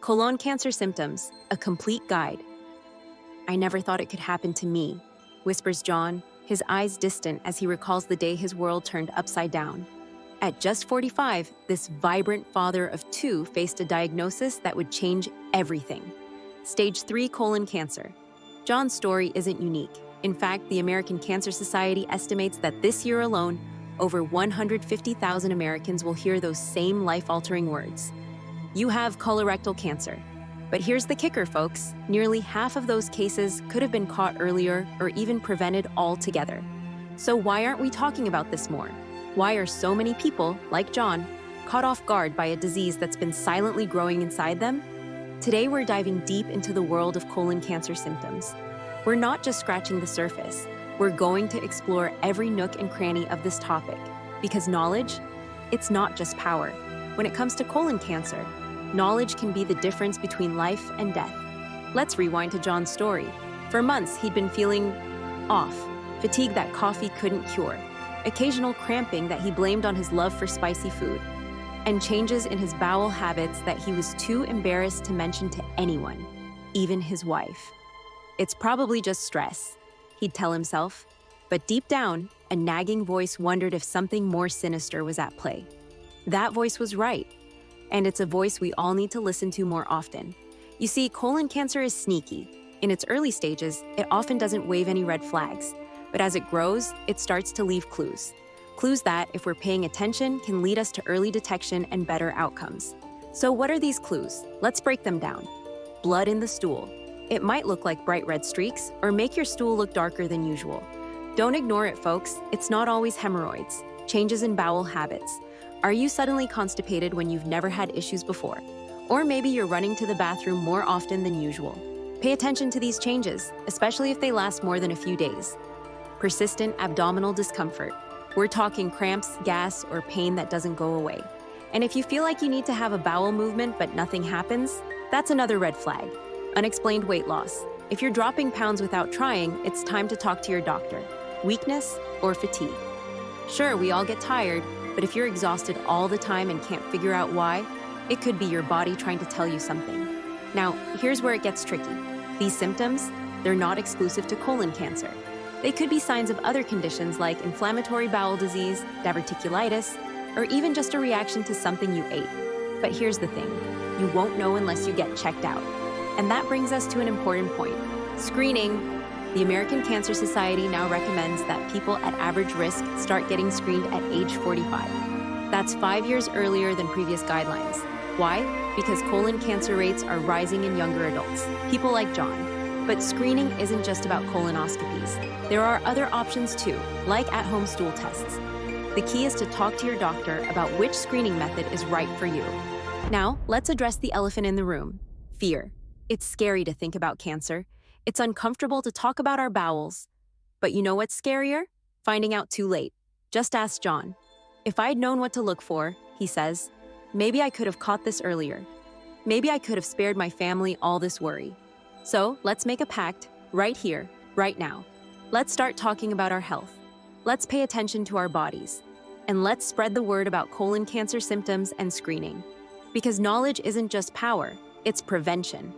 Colon cancer symptoms, a complete guide. I never thought it could happen to me, whispers John, his eyes distant as he recalls the day his world turned upside down. At just 45, this vibrant father of two faced a diagnosis that would change everything. Stage 3 colon cancer. John's story isn't unique. In fact, the American Cancer Society estimates that this year alone, over 150,000 Americans will hear those same life-altering words. You have colorectal cancer. But here's the kicker, folks. Nearly half of those cases could have been caught earlier or even prevented altogether. So why aren't we talking about this more? Why are so many people, like John, caught off guard by a disease that's been silently growing inside them? Today, we're diving deep into the world of colon cancer symptoms. We're not just scratching the surface. We're going to explore every nook and cranny of this topic. Because knowledge, it's not just power. When it comes to colon cancer, knowledge can be the difference between life and death. Let's rewind to John's story. For months, he'd been feeling off, fatigue that coffee couldn't cure, occasional cramping that he blamed on his love for spicy food, and changes in his bowel habits that he was too embarrassed to mention to anyone, even his wife. It's probably just stress, he'd tell himself, but deep down, a nagging voice wondered if something more sinister was at play. That voice was right. And it's a voice we all need to listen to more often. You see, colon cancer is sneaky. In its early stages, it often doesn't wave any red flags. But as it grows, it starts to leave clues. Clues that, if we're paying attention, can lead us to early detection and better outcomes. So what are these clues? Let's break them down. Blood in the stool. It might look like bright red streaks or make your stool look darker than usual. Don't ignore it, folks. It's not always hemorrhoids. Changes in bowel habits. Are you suddenly constipated when you've never had issues before? Or maybe you're running to the bathroom more often than usual. Pay attention to these changes, especially if they last more than a few days. Persistent abdominal discomfort. We're talking cramps, gas, or pain that doesn't go away. And if you feel like you need to have a bowel movement but nothing happens, that's another red flag. Unexplained weight loss. If you're dropping pounds without trying, it's time to talk to your doctor. Weakness or fatigue. Sure, we all get tired, but if you're exhausted all the time and can't figure out why, it could be your body trying to tell you something. Now, here's where it gets tricky. These symptoms, they're not exclusive to colon cancer. They could be signs of other conditions like inflammatory bowel disease, diverticulitis, or even just a reaction to something you ate. But here's the thing, you won't know unless you get checked out. And that brings us to an important point. Screening. The American Cancer Society now recommends that people at average risk start getting screened at age 45. That's 5 years earlier than previous guidelines. Why? Because colon cancer rates are rising in younger adults, people like John. But screening isn't just about colonoscopies. There are other options too, like at-home stool tests. The key is to talk to your doctor about which screening method is right for you. Now, let's address the elephant in the room, fear. It's scary to think about cancer. It's uncomfortable to talk about our bowels. But you know what's scarier? Finding out too late. Just ask John. If I'd known what to look for, he says, maybe I could have caught this earlier. Maybe I could have spared my family all this worry. So let's make a pact right here, right now. Let's start talking about our health. Let's pay attention to our bodies. And let's spread the word about colon cancer symptoms and screening. Because knowledge isn't just power, it's prevention.